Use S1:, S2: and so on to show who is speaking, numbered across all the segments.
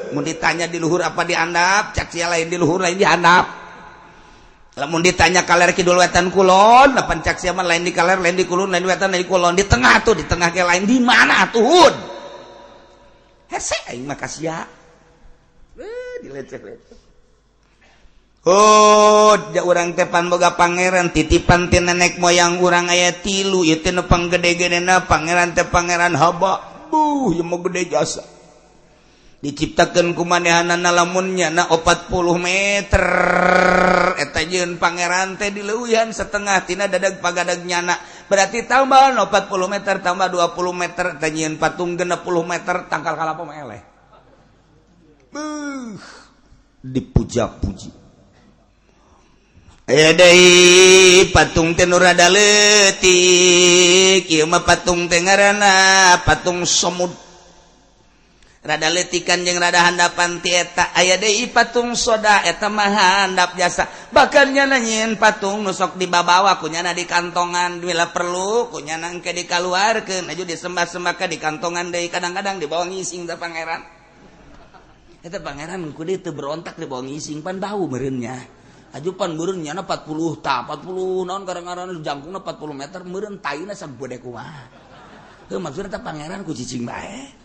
S1: Mun ditanya di luhur apa dihandap, cak sia lain di luhur lain dihandap. Lamun ditanya kaler kidul wetan kulon, lapan cak sia mah lain di kaler lain di kulon lain di wetan lain di kulon, di tengah tuh, di tengah ke lain di mana atuh? Hese aing mah kasia. Dileceh-leceh. Ja urang teh pan boga pangeran titipan ti nenek moyang urang aya 3 ieu teh nu panggede-gedena pangeran teh pangeran haba. Ieu mah gede jasa. Diciptakeun ku manehanana lamun nyana 40 meter eta jeun pangeran teh dileuwihan setengah tina dadag pagadag nyana berarti tambah 40 meter tambah 20 meter eta nyieun patung 60 meter tangkal kalapa mah eleh dipuja-puji aya deui patung teh nu rada leutik ieu mah patung teh ngaranna patung Somud rada letikan jeung rada handapan ti eta aya deui patung soda eta mah handap jasa bahkan nyana nyieun patung nu sok dibabawa kunyana di kantongan bila perlu kunyana engke dikaluarkeun aju disembah-sembah ka di kantongan deui kadang-kadang dibawa ngising teh pangeran eta pangeran ku dieu teu berontak dibawa ngising pan bau meureun nya aju pan meureun nyana 40 naon kadang-kadang jangkungna 40 meter meureun taina sabode kumaha heuh maksudna teh pangeran ku cicing bae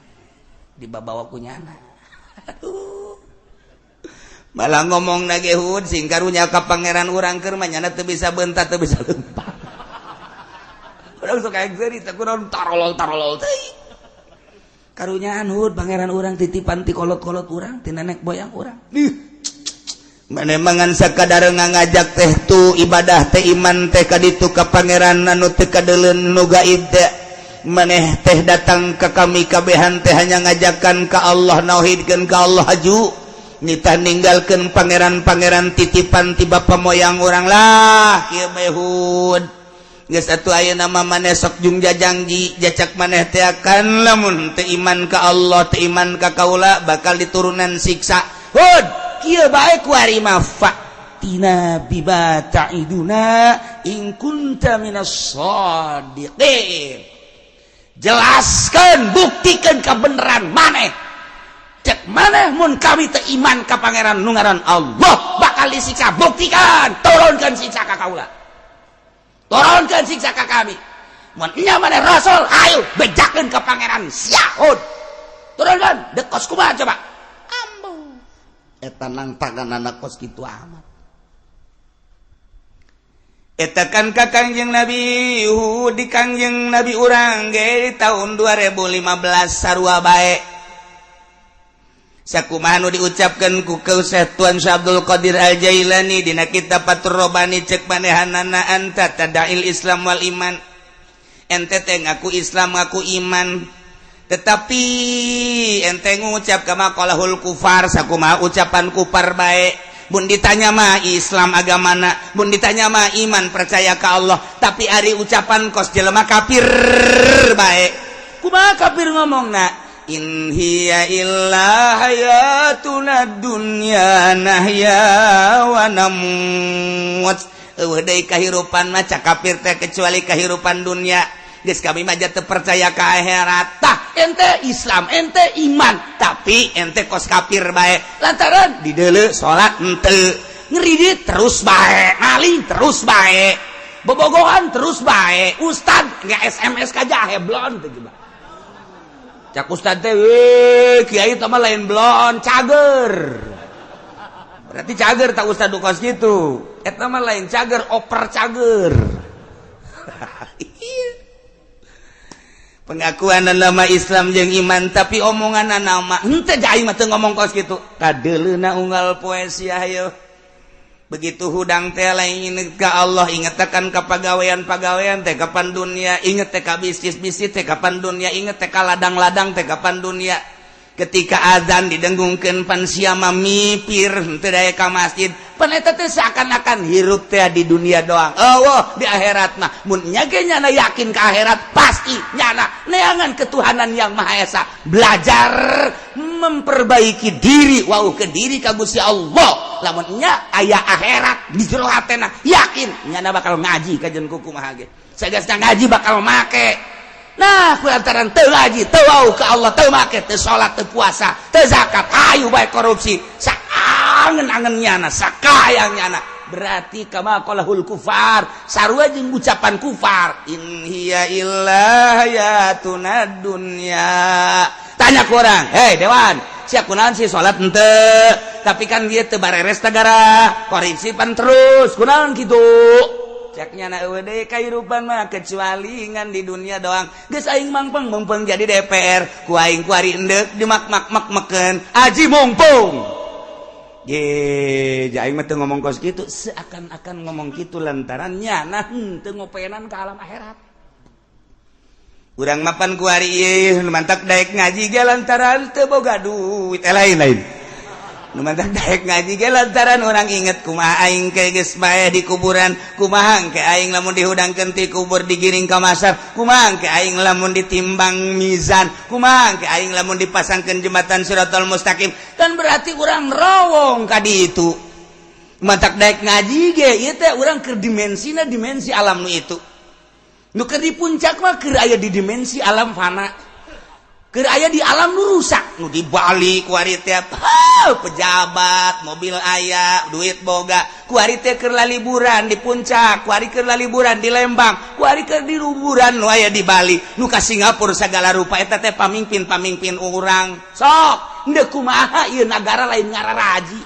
S1: dibawa kunyana. Aduh. Malah ngomong nage hud sing karunya ka pangeran urang keur mah nyana teu bisa beuntat teu bisa leumpah. Urang sok aing seuri teh kunaon tarolol teuing. Karunyaan hud pangeran urang titipan ti kolot-kolot urang ti nenek boyang urang. Mane mangan sakadar ngajak teh tu ibadah teh iman teh ka ditu ka pangeran anu teu kadeuleun nu gaib teh. Maneh teh datang ke kami kabehan teh hanya ngajakan ke Allah nauhidkeun ka Allah aju nitah ninggalkeun pangeran-pangeran titipan ti bapa moyang urang lah kieu behud geus atuh ayeuna mah maneh sok jung jajangji jacak maneh teh akan lamun teu iman ka Allah teu iman ka kaula bakal diturunan siksa hud kieu bae ku ari mah tina biba ta'iduna in kunta minas shadiqin jelaskan buktikan kebenaran maneh cek maneh mun kami teu iman ka pangeran nu ngaran Allah bakal disiksa buktikan turunkan siksa ka kaula turunkan siksa ka kami mun nya maneh rasul ayo bejakeun ka pangeran Syahud turunkan dekos kumaha coba ambu eta nang taganana kos kitu amat eta kan ka Kangjeng Nabi di Kangjeng Nabi urang ge tahun 2015 sarua bae sakumaha nu diucapkeun ku Syekh Tuan Syekh Abdul Qadir Al-Jailani dina kitab Fathur Rabbani cek manehanana anta tadail Islam wal iman ente teh ngaku Islam ngaku iman tetapi ente ngucap ka maqalahul kufar sakumaha ucapan kufar bae mun ditanya mah Islam agamana mun ditanya mah iman percaya ka Allah tapi ari ucapan kos jelema kafir bae kumaha kafir ngomongna in hiya illa hayatuna dunya nahya wa namut eueuh deui kahirupan mah cak kafir teh kecuali kahirupan dunia geus kami mah teu percaya ka akhirat tah ente Islam ente iman tapi ente kos kafir bae lantaran di deuleu salat henteu ngeridit terus bae ngaling terus bae bobogohan terus bae ustad nggak SMS ka jahe blon teh coba cak ustad teh kiai teh mah lain blon cager berarti cager tak ustad kos gitu eta mah lain cager oper cager pengakuan nama Islam jeung iman tapi omongan nama henteu aing mah teu ngomong kos kitu kadeuleuna unggal poesi ayo begitu hudang teh lain ka Allah inget tekan ka pagawean-pagawean teh kapan dunia inget teh ka bisnis-bisnis teh kapan dunia inget teh ka ladang-ladang teh kapan dunia ketika azan didenggungkeun pan sia mah mipir henteu daya ka masjid pan eta teh seakan-akan hirup teh di dunia doang eueuh di akhirat mah mun nya ge nyana yakin ka akhirat pasti nyana neangan ketuhanan yang maha esa belajar memperbaiki diri wau ke diri ka Gusti Allah lamun nya aya akhirat di jero hatena yakin nyana bakal ngaji ka jeung kumaha ge sagasna ngaji bakal make Nah kulantaran teu ngaji teu wau ka Allah teu make teu salat teu puasa teu zakat ayu bae korupsi saangen-angennyana sakayangnyana berarti kama qalahul kufar sarua jeung ucapan kufar in hiya illa hayatuna dunya. Tanya ku urang, hei dewan sia kunaon sih salat henteu tapi kan dia teu bareres tagara korupsi pan terus kunaon kitu ceknya na eueuh kahirupan mah kecuali ngan di dunia doang geus aing mangpeng jadi DPR ku aing ku ari endek dimak-mak-mak-meken aji mumpung ye aing mah teu ngomong kos kitu seakan-akan ngomong kitu lantaran nyana teu ngopenan ka alam akhirat. Urang mapan ku ari ieu mantak daek ngaji ge lantaran teu boga duit lain-lain. Nu mantak daek ngaji ge lantaran urang inget kumaha aing ke geus bae di kuburan, kumaha ke aing lamun dihudangkeun ti kubur digiring ka masar, kumaha ke aing lamun ditimbang mizan, kumaha ke aing lamun dipasangkeun jembatan Siratal Mustaqim. Kan berarti urang rawong ka ditu. Mantak daek ngaji ge ieu teh urang keur dimensina dimensi alam nu itu. Nu keur di puncak mah keur aya di dimensi alam fana. Keur aya di alam nu rusak, nu di Bali ku ari teh pejabat, mobil aya, duit boga, ku ari teh keur liburan di puncak, ku ari keur liburan di Lembang, ku ari keur di liburan nu aya di Bali, nu ka Singapura sagala rupa eta teh pamimpin urang. Sok, henteu kumaha ieu nagara lain ngararaji.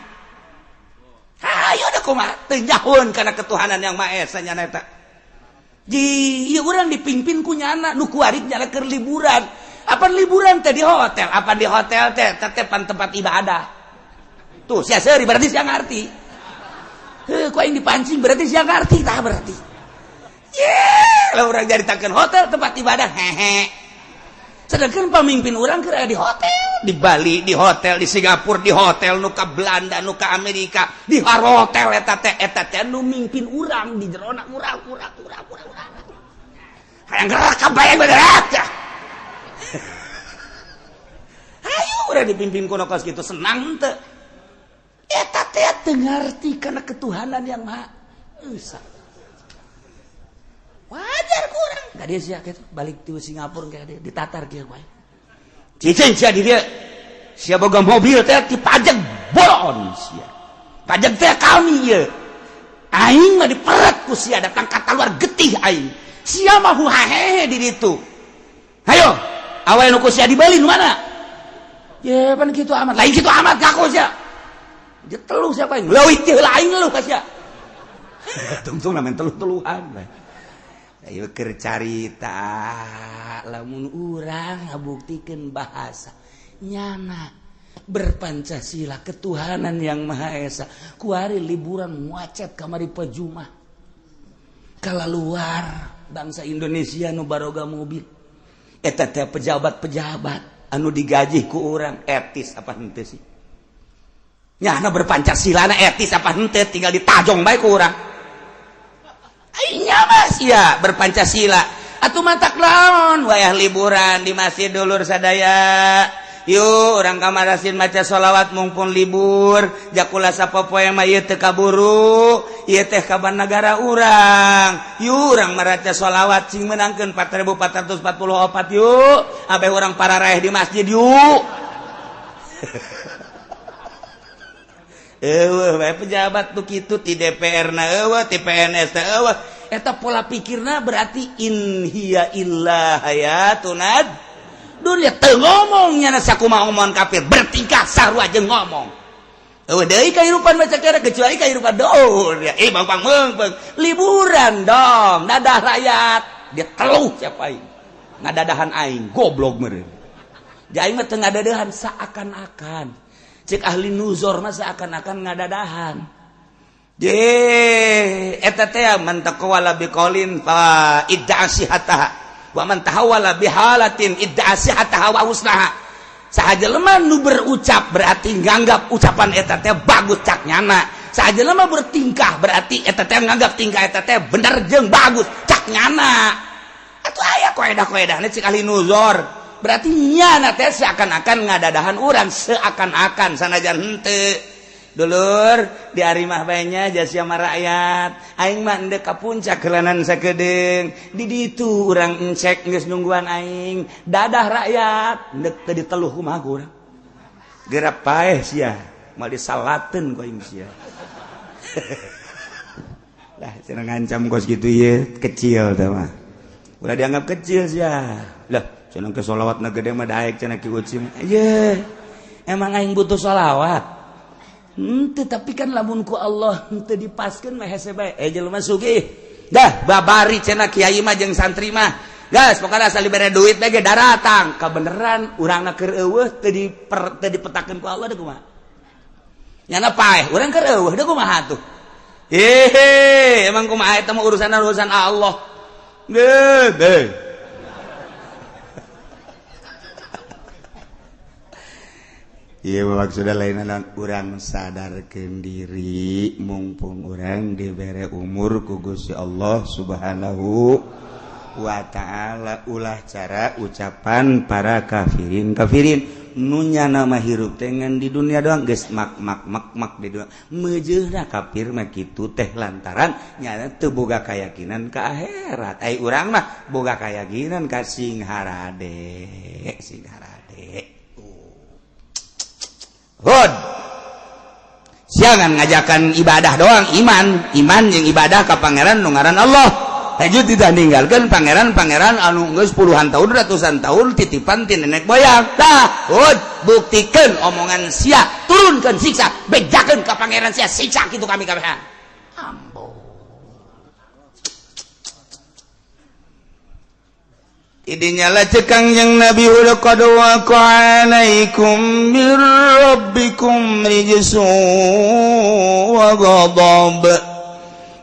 S1: Hayo da kumaha teu nyahoun kana ketuhanan yang Maha Esa nya eta. Ji ieu urang dipimpin ku nyana nu ku ari nyana keur liburan. Apa liburan teh di hotel? Apa di hotel teh tetepan tempat ibadah? Tuh, sia seuri berarti sia ngarti. Heuh, ku aing dipancing berarti sia ngarti tah berarti. Lah urang jaritakeun hotel tempat ibadah hehe. Sedangkan pemimpin urang keur aya di hotel, di Bali di hotel, di Singapura di hotel, nu ka Belanda, nu ka Amerika, di hotel eta teh nu mimpin urang di jerona urang. Hayang gerak kabayang beneran teh. Ayo udah dipimpin kono kos gitu senang teu. Eta teh teu ngarti kana ketuhanan yang Maha Esa. Wajar kurang. Ka dieu sia kitu balik ti Singapura ka dieu ditatar kieu bae. Cicing sia di dieu. Sia boga mobil teh dipajak bolon sia. Pajak teh kami ieu. Aing mah diperet ku sia datang ka luar getih aing. Sia mah hahehe di ditu. Hayo, awewe nu ku sia di Bali nu mana? Ya pan kitu amat. Lain kitu amat ka ku sia. Dia teluh siapa aing? Leuwih teh lain lu ka sia. Tungtung namen teluh-teluhan bae. Ayo keur carita lamun urang ngabuktikeun bahasa nyana berpancasila ketuhanan yang Maha Esa ku ari liburan muacet kamari pajumah kalaluar bangsa Indonesia nu baroga mobil eta teh pejabat-pejabat anu digaji ku urang etis apa henteu sih nyana berpancasila na etis apa henteu tinggal ditajong bae ku urang ainya mas ya berpancasila atuh matak naon wayah liburan di masjid dulur sadaya yuk urang kamarasin maca sholawat mumpun libur jakula sapopoe mah ieu teu kaburu ieu teh kaban nagara urang yuk urang maraca sholawat sing menangkeun 4444 yuk abe urang pararaeh di masjid yuk eueuh bae pejabat tu kitu ti DPR na eueuh ti PNS na eueuh eta pola pikirna berarti in hiya illa hayatuna dunia teu ngomong nya sakumaha omongan kafir bertingkah sarua jeung ngomong eueuh deui kahirupan baca kira kecuali kahirupan dour ya bangpang meungpeung liburan dong dadah rakyat dia teluh siapa aing ngadadahan aing goblok meureun ja aing mah teu ngadadahan seakan-akan cek ahli nuzur mah seakan-akan ngadadahan eta teh man taqawala biqaulin fa idda'asihataha wa man tahawala bihalatin idda'asihataha wa husnaha sahaja lemah nu berucap berarti nganggap ucapan eta teh bagus cak nyana sahaja lemah bertingkah berarti eta teh nganggap tingkah eta teh bener jeung bagus cak nyana atuh aya koedah-koedahna cek ahli nuzur berarti nyana teh seakan-akan ngadadahan urang seakan-akan sanajan henteu dulur di arimah baenya jasa sama rakyat aing mah endek ka puncak kelanan sakedeung di ditu urang encek geus nungguan aing dadah rakyat endek teu diteluh kumaha ku urang geura paeh sia mal disalateun ku aing sia lah cenah ngancam kos kitu ieu kecil teh mah ulah dianggap kecil sia lah cenah ke sholawatna gede mah daek cenah ki ucim ye emang aing butuh sholawat tapi kan lamunku Allah henteu dipaskeun mah hese bae jelema sugih dah babari cenah kiai mah jeung santri mah gas pokona asal dibere duit bae ge daratang kabeneran urangna keur eueuh teu dipetakeun ku Allah deuk kumaha nyana paeh urang keur eueuh deuk kumaha atuh emang kumaha eta mah urusan Allah ge iya maksudnya lain orang sadarkan diri mumpung orang diberi umur ku Gusti Allah subhanahu wa ta'ala ulah cara ucapan para kafirin nunya nama hirup dengan di dunia doang geus mak di dunia mejeuna kafir mah kitu teh lantaran nyana teu boga kayakinan ka akhirat ai urang mah boga kayakinan ka sing harade Hud jangan ngajakan ibadah doang iman yang ibadah ke pangeran nu ngaran Allah haju tidak ninggalkan pangeran anu geus puluhan tahun ratusan tahun titipan ti nenek moyang tah Hud buktikan omongan sia turunkan siksa bejakeun ka pangeran sia siksa kitu kami kabehan ambo idinya lah cekang yang Nabi Hud qad waqa alaikum mir rabbikum rijsun wa ghadab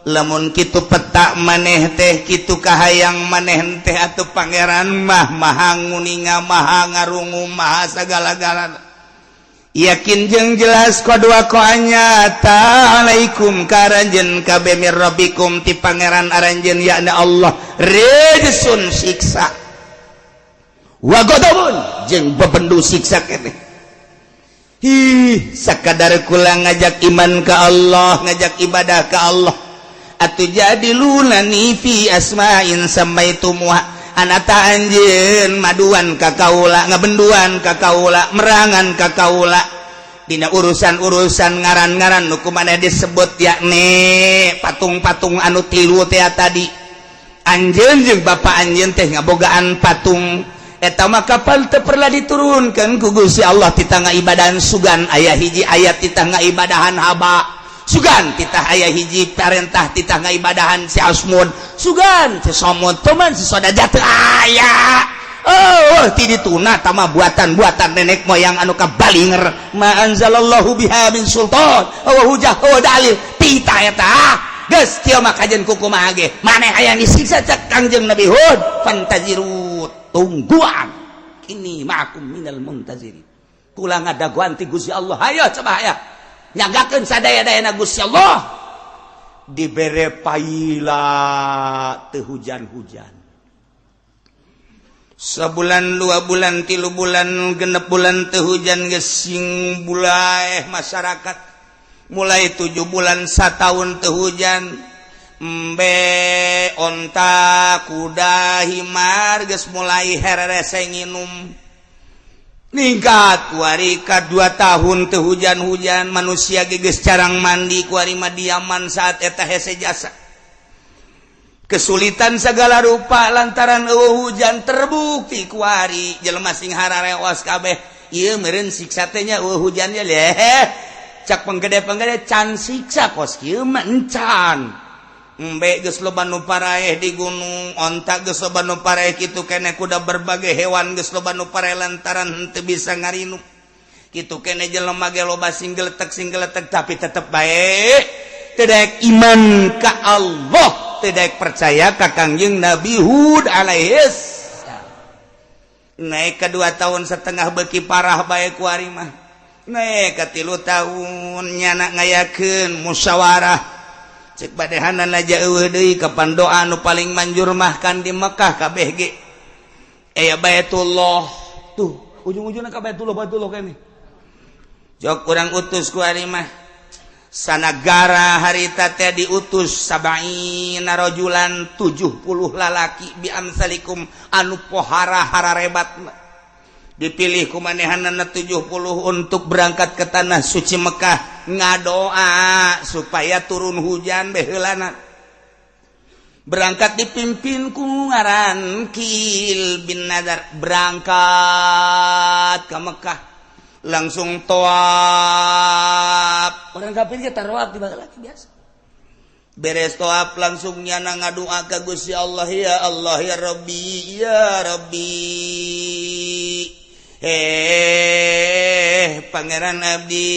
S1: lamun kitu petak maneh teh kitu kahayang maneh teh atuh pangeran mah maha nguninga maha ngarungu maha sagala-galana yakin jeung jelas qad waqa nyata alaikum karanjeun kabeh mir rabbikum ti pangeran aranjeun yakna Allah rijsun siksa wa ghadabun jeung bebendu siksa keneh sakadar kula ngajak iman ka Allah ngajak ibadah ka Allah atuh jadilunani fi asma'in samaitumuha anata anjeun maduan ka kaula ngabenduan ka kaula merangan ka kaula dina urusan-urusan ngaran-ngaran nu kumaha disebut yakni patung-patung anu tilu teh tadi anjeun jeung bapa anjeun teh ngabogaan patung eta mah kapal teu perlah diturunkeun ku Gusti Allah ti tangga ibadahan sugan aya hiji ayat ti tangga ibadahan haba sugan ti tah aya hiji perintah ti tangga ibadahan si asmud sugan si somud teman si sodaja teu aya ti dituna ta mah buatan-buatan nenek moyang anu kabalinger ma anzalallahu biha min sultan wa hujah wa dalil pita eta geus kieu mah kajen kukumaha ge maneh aya disiksa cek Kangjeng Nabi Hud fantaziru tungguan ini ma'akum minal muntazirin kula ngadaguan ti Gusti Allah hayo coba aya nyagakeun sadaya-dayana Gusti Allah dibere paila teu hujan-hujan sebulan 2 bulan 3 bulan genep bulan teu hujan geus sing bulaeh masyarakat mulai 7 bulan satahun teu hujan embe onta kuda himar geus mulai hererese nginum ningkat kuari ka 2 tahun teu hujan-hujan manusia geus carang mandi kuari madiaman saat eta hese jasa kesulitan segala rupa lantaran eueuh hujan terbukti kuari jelema sing hararewas kabeh ieu meureun siksa teh nya eueuh hujan nya leh cak penggede-penggede can siksa kos kieu mah encan embe geus loba nu paraeh di gunung onta geus loba nu paraeh kitu keneh kuda berbagai hewan geus loba nu paraeh lantaran henteu bisa ngarinuk kitu keneh jelema ge loba sing geletek tapi tetep bae teu daek iman ka Allah teu daek percaya ka Kangjeng Nabi Hud alaihis naik ke 2 tahun setengah beuki parah bae kuari mah naik ke 3 tahun nyana ngayakeun musyawarah cek badehanan aja eueuh deui kapan doa nu paling manjur mah kan di Mekah kabeh ge aya Baitullah tuh ujung-ujungna ka Baitullah kene jok urang utus ku ari mah sanagara harita teh diutus sabaina rajulan 70 lalaki bi amsalikum anu pohara hararebat dipilih ku manehanana 70 untuk berangkat ke tanah suci Mekah ngadoa supaya turun hujan baheulana berangkat dipimpin ku ngaran Kil bin Nadar berangkat ke Mekah langsung tawaf orang kafir kita tawaf di lagi biasa beres tawaf langsung nyana ngadoa ka Gusti Allah ya Rabbi ya Rabbi pangeran abdi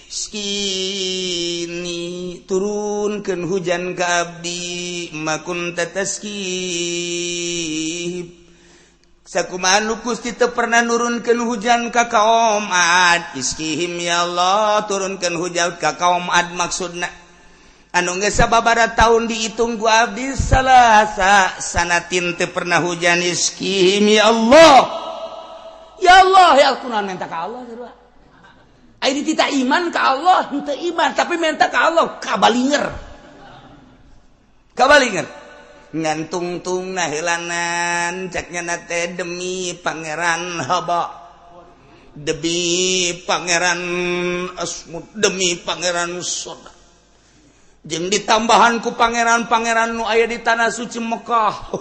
S1: skini turunkeun hujan ka abdi makun tataskib sakumaha nu Gusti teu pernah nurunkeun hujan ka kaum Ad iskihim ya Allah turunkeun hujan ka kaum Ad maksudna anu geus sababaraha taun dihitung ku abdi salasa sanatin teu pernah hujan iskihim ya Allah ya Allah ya kunaon minta ka Allah sarua ai ditita iman ka Allah henteu iman tapi minta ka Allah kabalinger ngantung-tung naheulanan caknya teh demi pangeran haba demi pangeran asmud demi pangeran soda jeung ditambahan ku pangeran-pangeran nu aya di tanah suci Mekah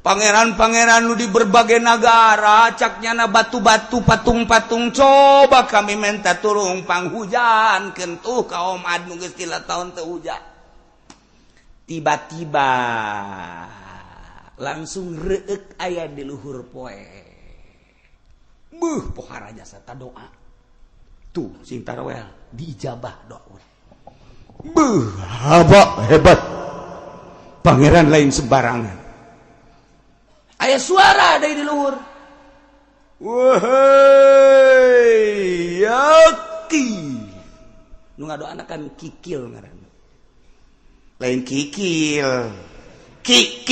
S1: pangeran-pangeran nu di berbagai negara caknya batu-batu patung-patung coba kami minta turun panghujan kentuh kaum Ad nu geus 3 taun teu hujan tiba-tiba langsung reuk aya di luhur poe beuh pohara jasa ta doa tuh sing tarawel diijabah doa beuh hebat pangeran lain sembarangan aya suara dari di luhur wahai yaki nu ngadoanakan kikil ngaranna lain kikil teh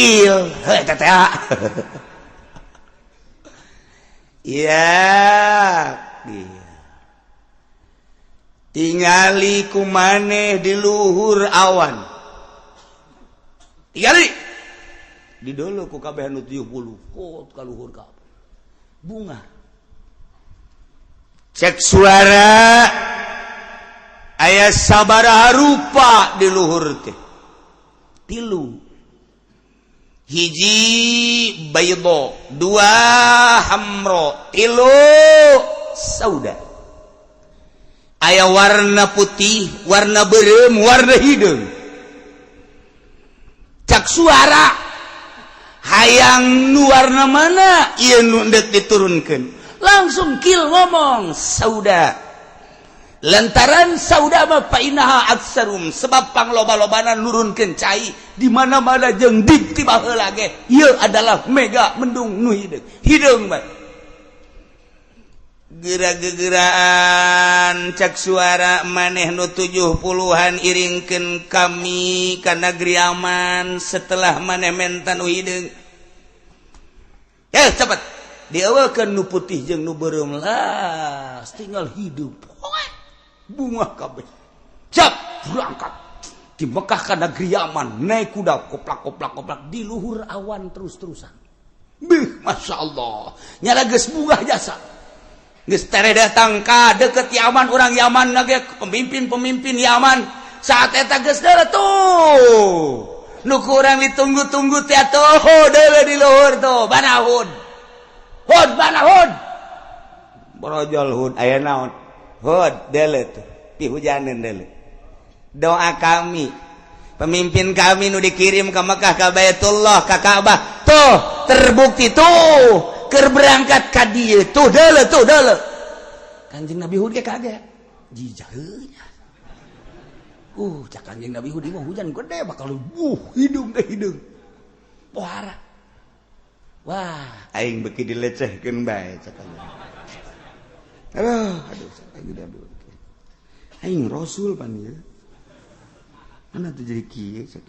S1: ya tingali kumaneh di luhur awan tingali di dulu ku kabeh anu 70 kot ka luhur ka bunga cek suara aya sabaraha rupa di luhur teh 3 hiji baydo 2 hamro 3 sauda aya warna putih warna beureum warna hideung cak suara hayang nu warna mana ieu nu hendak diturunkeun langsung Kil ngomong sauda lantaran sauda mah painaha aksarum sebab pangloba-lobana nurunkeun cai di mana-mana jeung di baheula ge ieu adalah mega mendung nu hideung mah geura-geuraan cak suara maneh nu 70-an iringkeun kami ka negeri aman setelah maneh menta nu hideung cepet dieuwekeun nu putih jeung nu beureum lah tinggal hidup bunga kabeh cap berangkat di Mekah ka negeri aman naik kuda koplak di luhur awan terus-terusan beuh masyaallah nyala geus bunga jasa geus tere datang ka deukeut Yaman urang Yaman lagi pemimpin Yaman saat eta geus deuleu tuh nu kurang ditunggu-tunggu teh atuh deuleu di luhur tuh banahud brojol hud aya naon hud deuleu tuh pihujaneun deuleu doa kami pemimpin kami nu dikirim ke Mekah ka Baitullah ka Ka'bah tuh terbukti tuh keur berangkat ka dieu tuh deuleu Kanjeng Nabi Hud ge kaget jijah heunya cak Kanjeng Nabi Hud mah hujan gede bakal hidung pohara wah aing beuki dilecehkeun bae cak aduh aing rasul pan ieu mana tuh jadi kieu cak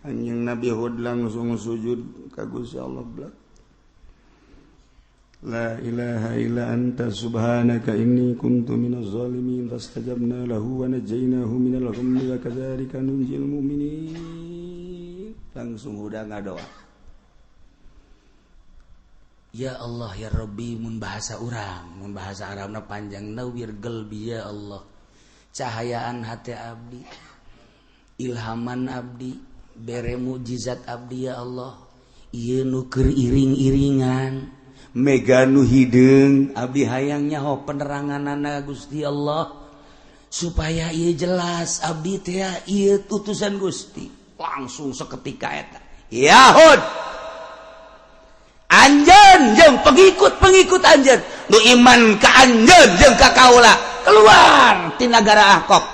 S1: Kanjeng Nabi Hud langsung sujud ka Gusti Allah blak
S2: La ilaha illa anta subhanaka inni kuntu minaz zalimin fastajabna lahu wa najaynahu minal ghammi wa kadzalika nunjil mu'minin.
S1: Langsung udah ngadoa. Ya Allah ya Rabbi, mun bahasa urang, mun bahasa Arabna panjang, nawwir qalbi ya Allah. Cahayaan hati abdi, ilhaman abdi, bere mujizat abdi ya Allah. Ieu nu keur iring-iringan mega nu hideung abdi hayang nyaho peneranganana Gusti Allah supaya ieu jelas abdi teh ieu utusan Gusti. Langsung seketika eta Yahud anjeun jeung pengikut anjeun nu iman ka anjeun jeung ka kaula keluar ti nagara Ahqaf,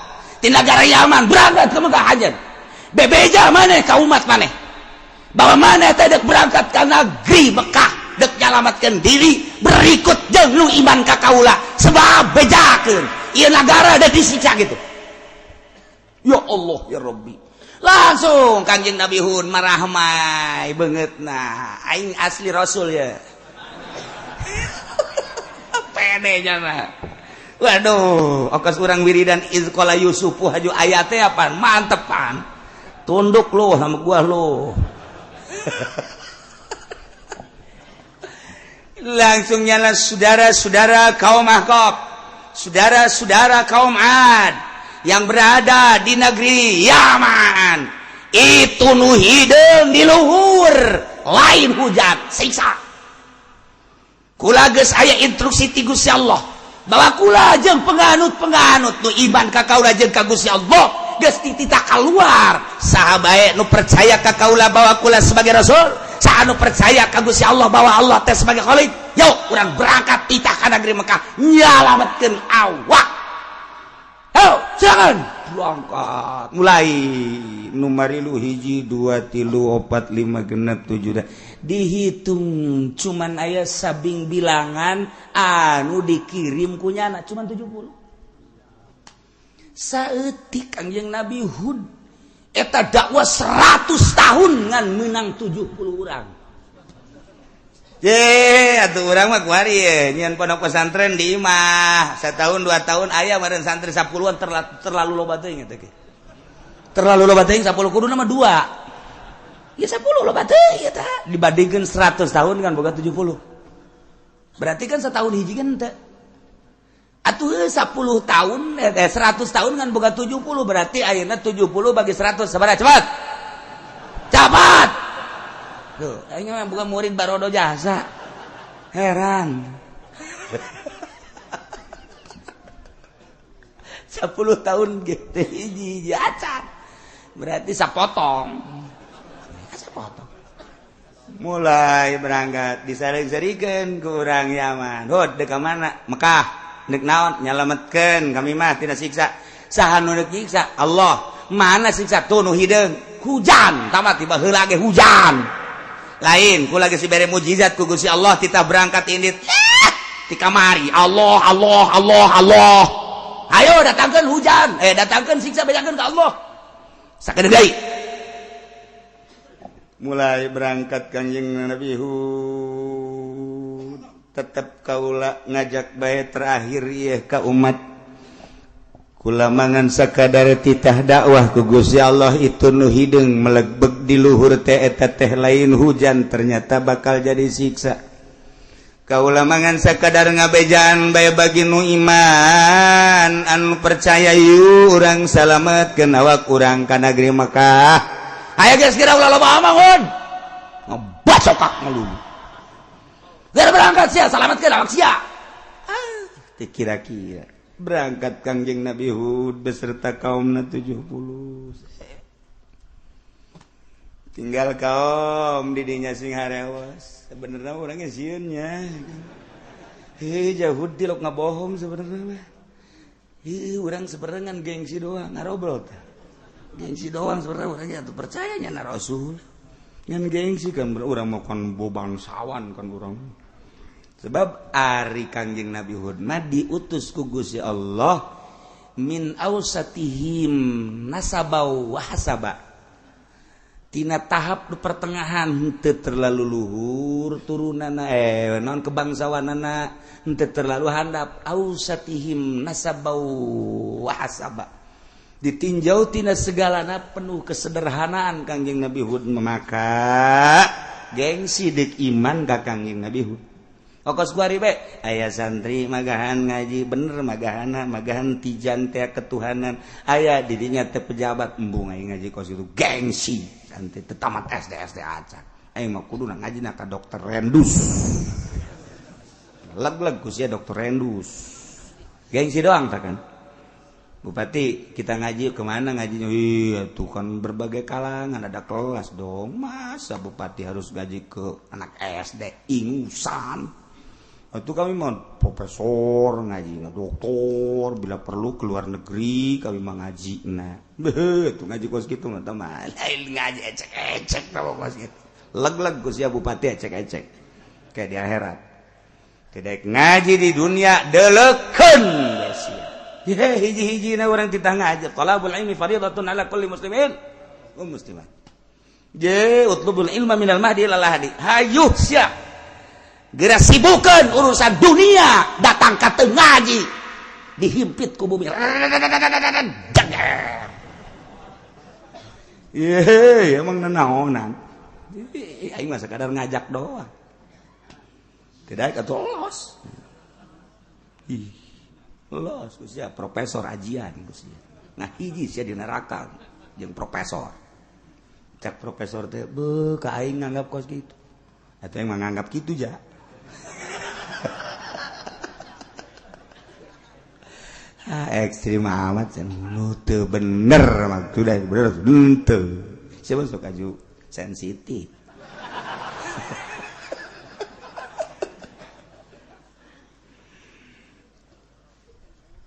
S1: ti nagara Yaman, berangkat ke Mekah anjeun. Bebeja maneh ka umat maneh, bahwa maneh teh dek berangkat ka negeri Mekah, dek nyalamatkeun diri berikut jeung nu iman ka kaula sebab bejakeun ieu nagara da disiksa gitu. Ya Allah ya Rabbi, langsung Kanjeng Nabi Hud marahmai beungeutna aing asli rasul ya. Pedenya mah. Waduh, okas urang wiridan iz qala Yusufu haju ayate apaan? Mantepan. Tunduk lu sama gua lu. Langsung nyala saudara-saudara kaum Ahqaf, saudara-saudara kaum Ad yang berada di negeri Yaman. Itu nu hideung di luhur, lain hujan, siksa. Kula geus aya instruksi ti Gusti Allah, bahwa kula jeung penganut-penganut nu iman ka kaula jeung ka Gusti Allah geus titita kaluar. Saha bae nu percaya ka kaula bahwa kula sebagai rasul, saha nu percaya ka Gusti Allah bahwa Allah teh sebagai Khalid, yuk urang berangkat titah ka negeri Mekah nyalametkeun awak. Yo, silakan berangkat. Mulai numarilu 1 2 3 4 5 6 7 dihitung cuman aya sabing bilangan anu dikirim kunyana cuman 70. Saeutik Kangjeng Nabi Hud eta dakwah 100 tahun ngan menang 70 urang. Atuh urang mah kuari ye nyeun pondok pesantren di imah setahun 2 tahun aya meureun santri 10-an terlalu loba teuing eta ge. Terlalu loba teuing 10 kuduna mah 2. Ya 10 loba teuing eta dibandingkeun 100 tahun kan boga 70. Berarti kan setahun hiji kan teu. Atuh 10 tahun 100 tahun kan boga 70 berarti ayeuna 70 bagi 100 sabaraha cepat. Cepat. Tuh, aing mah bukan murid Barodo Jasa. Heran. 10 tahun gitu hiji acan. Berarti sapotong. Sapotong. Mulai berangkat disaring-sarikeun ku urang Yaman. Hud dek ka mana? Mekah. Dek naon? Nyalametkeun kami mah tina siksa. Saha nu deuk nyiksa? Allah. Mana siksa tuh nu hideung? Hujan. Tamat tiba heula ge hujan. Lain ku lagi si bere mujizat ku Gusti Allah kita berangkat indit ti kamari Allah ayo datangkeun hujan datangkeun siksa bejakeun ka Allah sakedeuk deui. Mulai berangkat Kanjeng Nabi Hud tetep kaula ngajak bae terakhir ieu ka umat kula mangan sakadar titah dakwah ku Gusti Allah itu nu hideung melegbeg di luhur teh eta teh lain hujan ternyata bakal jadi siksa. Kaula mangan sakadar ngabejaan bae bagi nu iman anu percaya yu urang salametkeun awak urang ka negeri Mekah. Aya geus kira ulah loba amangun. Ngobacokak ngalulu. Geus berangkat sia salametkeun awak sia. Teu kira-kira berangkat Kangjeng Nabi Hud beserta kaumna 70. Tinggal kaum di dinya sing harewas. Sebenarnya orangnya sieun nya. Heuh Hud tilok ngabohong sebenarnya mah. Urang sebenarnya gengsi doang ngarobrol teh. Gengsi doang sebenarnya urang atuh percaya nya na Rasul. Ngan gengsi kan urang mah kan bobangsawan kan urang. Sebab ari Kangjeng Nabi Hud mah diutus ku Gusti Allah min ausatihim nasabau wa hasaba. tina tahap di pertengahan henteu terlalu luhur turunan non kebangsawanana henteu terlalu handap ausatihim nasabau wa hasaba ditinjau tina segalana penuh kesederhanaan Kangjeng Nabi Hud maka gengsi deuk iman ka Kangjeng Nabi Hud okos kuari bae aya santri magahan ngaji bener magahan tijan teh ketuhanan aya di dinya teh pejabat embung aya ngaji kos itu gengsi santri teh tamat SD acak aing mah kuduna ngajina ka dokter Rendus leg-leg ku sia dokter Rendus gengsi doang tak kan Bupati kita ngaji kemana ngajinya iya tuh kan berbagai kalangan ada kelas dong masa Bupati harus ngaji ke anak SD ingusan itu kami mau profesor ngaji doktor bila perlu keluar negeri kami mau ngaji nah itu ngaji kos gitu mah teman lain ngaji ecek tahu kos gitu leg-leg gus ya Bupati ecek kayak di akhirat tidak ngaji di dunia deleken besia hiji-hijina orang titah ngaji talabul ilmi fardhatun ala kulli muslimin wa muslimat utlubul ilma minal mahdi ilal lahdi hayuh sia geura sibukeun urusan dunia datang ka teu ngaji dihimpit ku bumi jager emang nanaonan aing mah sakadar ngajak doang tidak katolos los sia profesor ajian sia nah hiji sia di neraka jeung profesor cak profesor teh beuh ka aing nganggap kos kitu atuh aing mah nganggap kitu ja ekstrim amat nu teu bener maksudna bener teu siapa sok aju sensitif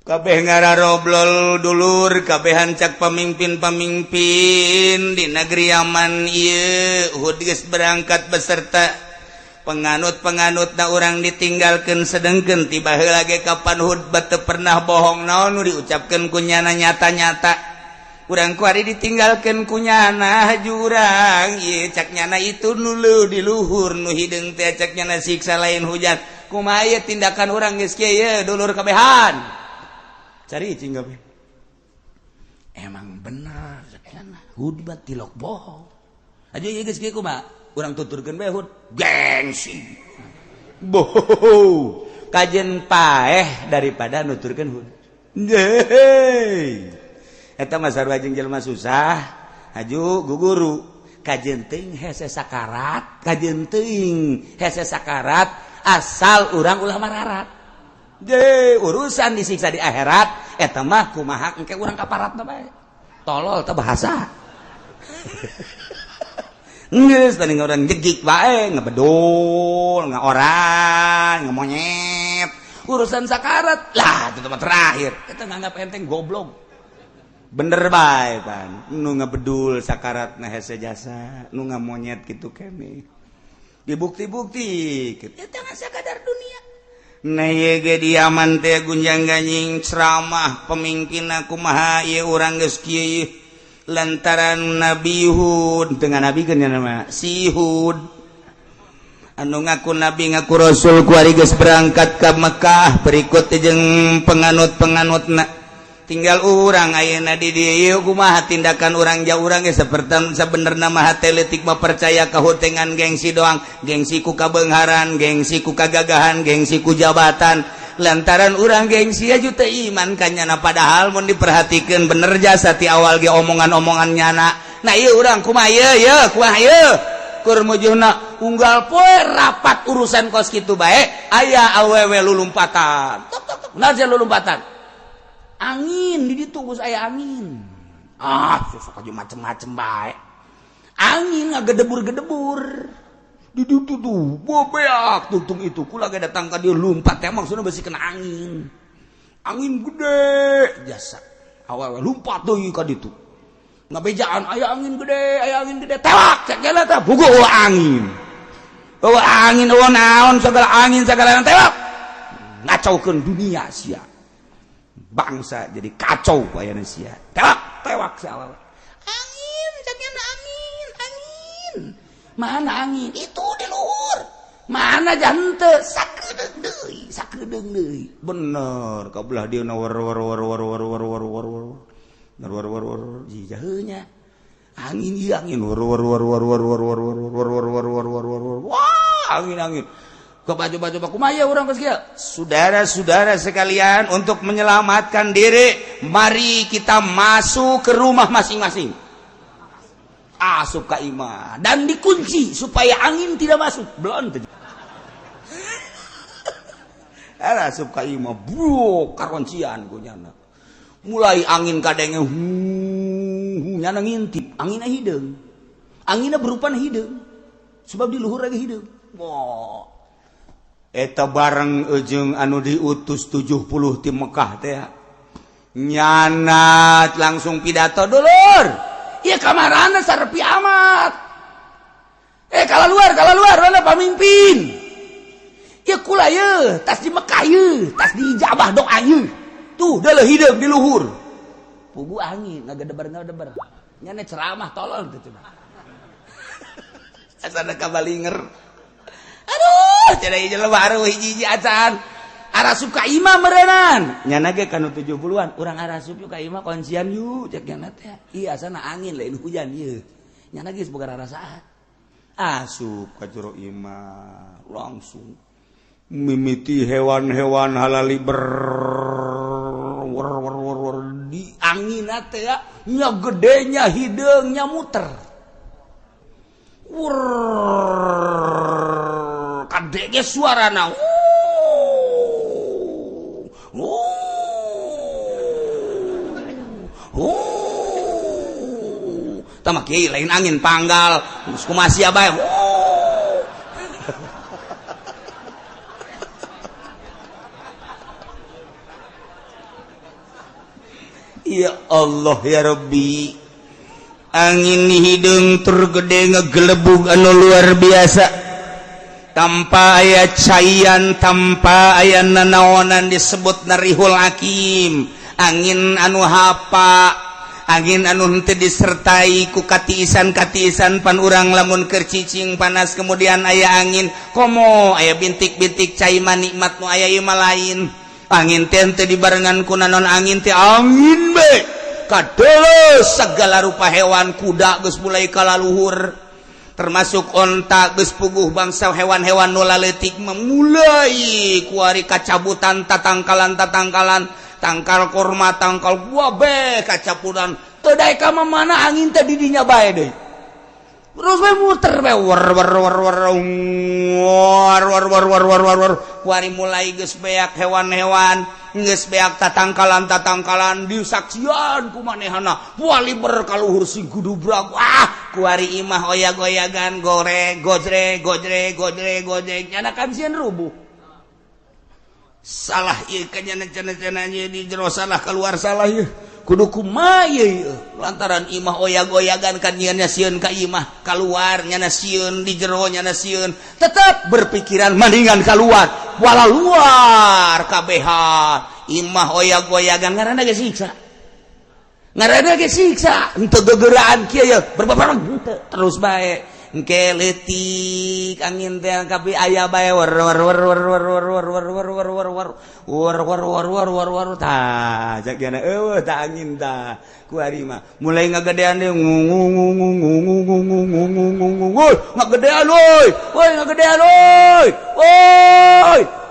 S1: kabeh ngararoblol dulur kabehan cak pamimpin-pamimpin di negeri Yaman ieu Hud geus berangkat beserta penganut-penganut da urang ditinggalkeun sedengkeun tiba heula ge kapan Hud teu pernah bohong naon nu diucapkeun ku nyana nyata-nyata urang kuari ditinggalkeun ku nyana jurang ieu cak nyana itu nu di luhur nu hideung teh cak nyana siksa lain hujan kumaha ieu tindakan urang geus kieu ye dulur kabehan cari cing kabeh emang bener cak nyana Hud tilok bohong aja ieu geus kieu kumaha urang tuturkeun bae Hud gengsi boh kajen paeh daripada nuturkeun Hud eta mah sarua jeung jelema susah aju guguru kajen teuing hese sakarat kajen teuing hese sakarat asal urang ulah mararat urusan disiksa di akhirat eta mah kumaha engke urang kaparatna bae tolol teh bahasa geus tadi orang jegik bae ngebedul ngaorang ngemonyet urusan sakarat lah itu tempat terakhir kita nganggap enteng goblok bener bae pan nu ngebedul sakarat nah hese jasa nu ngamonyet gitu kene dibukti-bukti kita jangan sakadar dunia nah ye ge di Yaman teh gunjang ganjing ceramah pemimpin kumaha ieu urang geus kieu lantaran Nabi Hud dengan Nabi kan nama si Hud anu ngaku Nabi ngaku Rasul kuari geus berangkat ke Mekah berikut jeung penganut-penganutna tinggal urang ayeuna di dieu kumaha tindakan urang jauh urang geus saperti sabenerna mah teletik mah percaya ka Hud dengan gengsi doang gengsi ku kabeungharan gengsi ku kagagahan gengsi ku jabatan lantaran urang gengsi aju teu iman ka nyana padahal mun diperhatikeun bener jasa ti awal ge omongan-omongan nyana nah ieu urang kumaha ieu kumaha ieu keur mujuna unggal poe rapat urusan kos kitu bae aya awewe lulumpatan tok najan lulumpatan angin di ditu geus aya angin sok aju macem-macem bae angin ngagedebur-gedebur di ditu tuh bobeak tuntung itu kula ge datang ka dieu lumpat teh maksudna besi kena angin gede jasa awewe lumpat deui ka ditu ngabejaan aya angin gede tewak cek gela teh bugo angin naon segala angin segala tewak ngacaukeun dunia sia bangsa jadi kacau aya sia tewak si awewe angin cek gela angin mana angin itu di luhur mana jante sakedeung deui bener kabelah dia war jijaheunya angin ieu angin war wah angin coba kumaya urang geus kieu saudara-saudara sekalian untuk menyelamatkan diri mari kita masuk ke rumah masing-masing asup ka imah dan dikunci supaya angin tidak masuk belum asup ka imah bro karoncian kunyana mulai angin kadenge nyana ngintip anginna hideung anginna berupa hideung sebab di luhur lagi hideung wah eta bareng ujung anu diutus 70 ti Mekah teh nyanat langsung pidato dulur ieu kamarana sarepi amat kalau luar mana pamimpin ieu kula ieu tas di Mekah ieu tas di ijabah doa ieu tuh deuleuh hideung di luhur pugu angin ngagedebar nyana ceramah tolol teh cenah asana kabalinger aduh cenah ieu baru hiji acan arasup ka imah meureunnan nyana ge kanu 70-an urang arasup yuk ka imah koncian yuk cek nyana teh ieu asana angin lain hujan ieu nyana ge boga rarasaan asup ka jero imah langsung mimiti hewan-hewan halali di angin teh nya gedenya hideungnya muter kadege suarana tama kieu lain angin panggal geus kumasia bae ya Allah ya Rabbi angin hideung tur gede ngagelebug anu luar biasa tanpa aya caian tanpa aya nanaonan disebut narihul hakim angin anu hapa angin anu henteu disertai ku katiisan pan urang lamun keur cicing panas kemudian aya angin komo aya bintik-bintik cai manikmat nu aya ieu mah lain angin teh dibarengan ku nanon angin teh angin be kadeuleuh segala rupa hewan kuda geus mulai kalaluhur termasuk onta geus puguh bangsa hewan-hewan nu laleutik memulai kuari kacabutan tatangkalan tangkal kurma tangkal buah be kacapuran teu daek ka mana angin teh di dinya bae deui terus we muter we war kuari mulai geus beak hewan-hewan geus beak tatangkalan disaksian ku manehana wali berkaluhur sing gudubrak kuari imah oyag-oyagan gojreg nyana kan sieun rubuh salah ieu kanyana di jero salah keluar salah ieu kudu kumaha lantaran imah oyag-oyagan kan nyana sieun ka imah keluar nyana sieun di jero nyana sieun tetap berpikiran mendingan keluar wala luar kabehan imah oyag-oyagan ngaranna ge siksa henteu gegeraan kieu ya berbabareng terus bae engke leutik angin teh kapi aya bae war tah jagana eueuh tah angin tah kuari mah mulai ngagedean deui ngagedean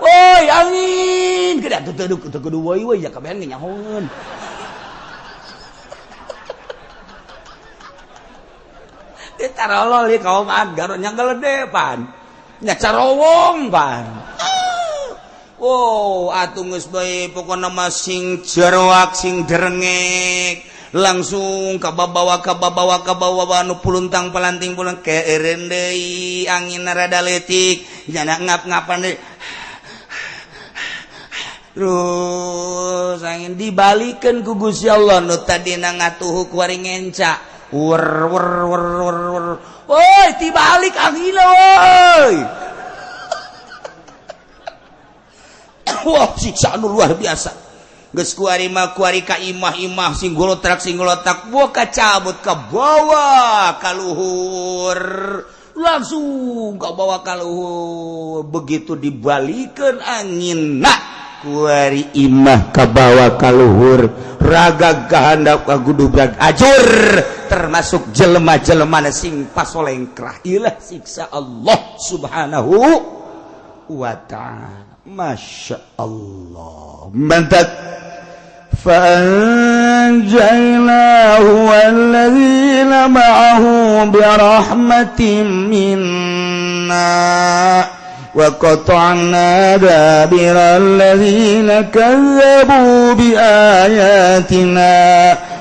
S1: oi angin gede teu kudu woi ya kabehan ge nyahoeun tarolol ieu kaum agar nya geledepan nya carowong pan atuh geus bae pokona mah sing jeroak sing derengek langsung ka babawa nu puluntang pelanting pulang keeureun deui angin rada leutik jana ngap-ngapan deui terus angin dibalikeun ku Gusti Allah nu tadina ngatuhu kuari ngenca woi tibalik angin woi wah siksa anu luar biasa geus kuari ka imah sing golotak buah kacabut ka bawah ka luhur langsung kau bawa kaluhur begitu dibalikan angin kuari imah kabawa kaluhur raga gahandap kagudubag ajur termasuk jelema-jelema sing pasolengkrah ilah siksa Allah subhanahu wa ta'ala. Masya Allah mantap. فأنجيناه والذين معه برحمة منا وقطعنا دابر الذين كذبوا بآياتنا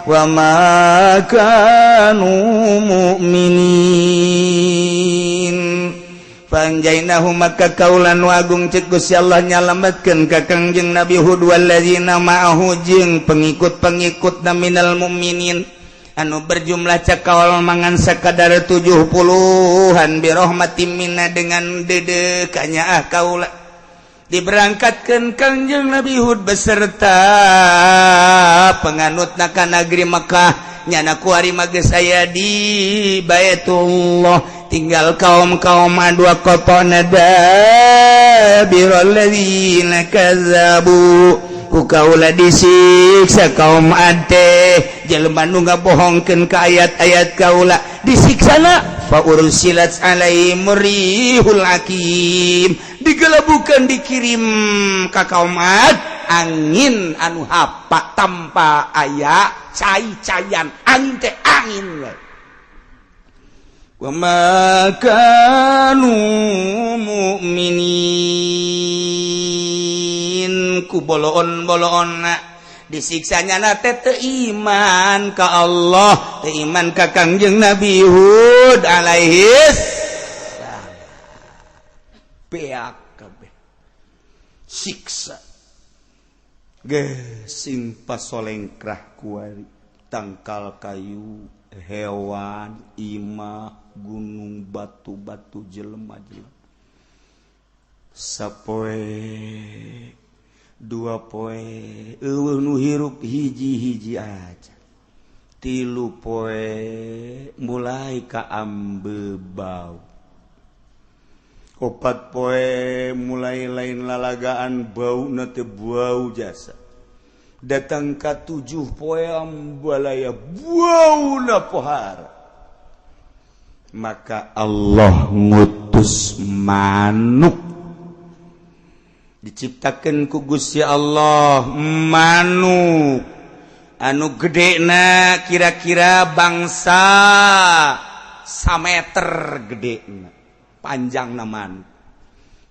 S1: وما كانوا مؤمنين. Panjainahu maka kaulan wagung cek Gusti Allah nyalametkeun ka Kangjeng Nabi Hud walladzina ma'ahu jeung pengikut-pengikut minal mu'minin anu berjumlah cakaul mangan sakadar 70-an bi rahmatin minna dengan dedekanya kaula diberangkatkeun Kangjeng Nabi Hud beserta penganutna ka negeri Makkah nyana kuari mageus aya di Baitullah tinggal kaum-kaum adua qatana dabirul ladzina kazzabu ku kaula disiksa kaum ade jelema nu ngabohongkeun ka ayat-ayat kaula disiksana fa ursilat alaihim rihul hakim digelabukeun dikirim ka kaum ad angin anu hapa tanpa aya cai-caian angin teh angin wa ma kanu mu'minin ku boloon-boloonna disiksanya na teh teu iman ka Allah teu iman ka Kangjeng Nabi Hud alaihi salam beak kabeh siksa ge sing pasolengkrah kuari tangkal kayu hewan imah gunung batu-batu jelema-jelema sapoe dua poe eueuh nu hirup hiji-hiji aja 3 poe mulai ka ambebau 4 poe mulai lain lalagaan bauna teu bau jasa datang ka 7 poe ambalaya bauna pohara maka Allah ngutus manuk diciptakeun ku Gusti Allah manuk anu gedena kira-kira bangsa sameter gedena panjangna manuk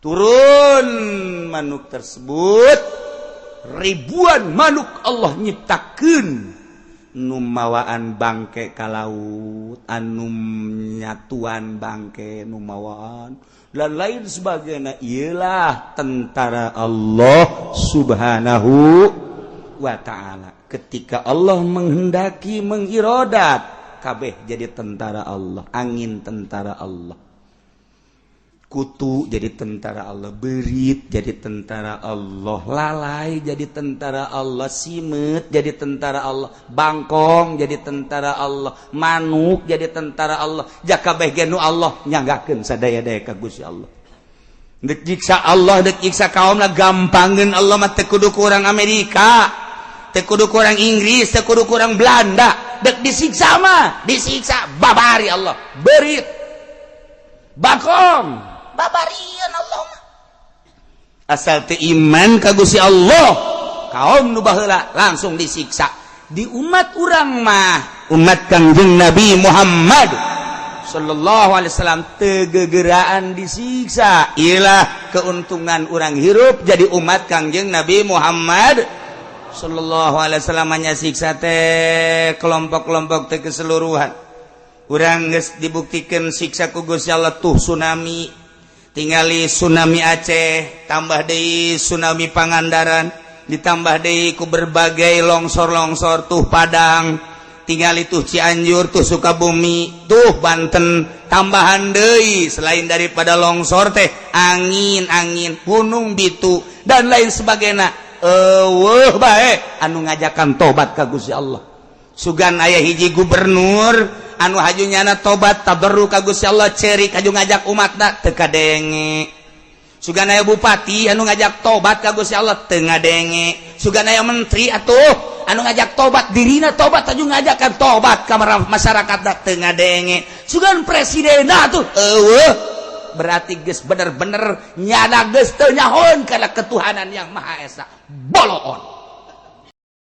S1: turun manuk tersebut ribuan manuk Allah nyiptakeun nu mawaan bangke ka laut anu nyatuan bangke nu mawaan dan lain sebagainya ialah tentara Allah subhanahu wa ta'ala ketika Allah menghendaki mengirodat kabeh jadi tentara Allah angin tentara Allah kutu jadi tentara Allah berit jadi tentara Allah lalai jadi tentara Allah simet jadi tentara Allah bangkong jadi tentara Allah manuk jadi tentara Allah jakabeh genu Allah nyanggakeun sadaya-daya ka Gusti Allah deuk jiksa Allah deuk jiksa kaumna gampangeun Allah mah teu kudu ku urang Amerika teu kudu ku urang Inggris teu kudu ku urang Belanda deuk disiksa mah disiksa babari Allah berit bangkong babarian Allah asal teu iman ka Gusti Allah kaum nu baheula langsung disiksa di umat urang mah umat Kangjeng Nabi Muhammad sallallahu alaihi wasallam teu gegeraan disiksa ialah keuntungan urang hirup jadi umat Kangjeng Nabi Muhammad sallallahu alaihi wasallam nya siksa teh kelompok-kelompok teh keseluruhan urang geus dibuktikan siksa ku Gusti Allah tuh tsunami tingali tsunami Aceh tambah deui tsunami Pangandaran ditambah deui ku berbagai longsor-longsor tuh Padang tingali tuh Cianjur tuh Sukabumi tuh Banten tambahan deui selain daripada longsor teh angin gunung bitu dan lain sebagainya eueuh bae anu ngajakan tobat ka Gusti Allah sugan aya hiji gubernur anu hajunya na tobat tabarruk ka Gusti Allah ceri kaju ngajak umatna teu kadenge sugana aya bupati anu ngajak tobat ka Gusti Allah teu ngadenge sugana aya menteri atuh anu ngajak tobat dirina tobat kaju ngajakan tobat ka masyarakat teu ngadenge sugan presiden atuh eueuh berarti geus bener-bener nyana geus teu nyahoan kana ketuhanan yang Maha Esa boloon.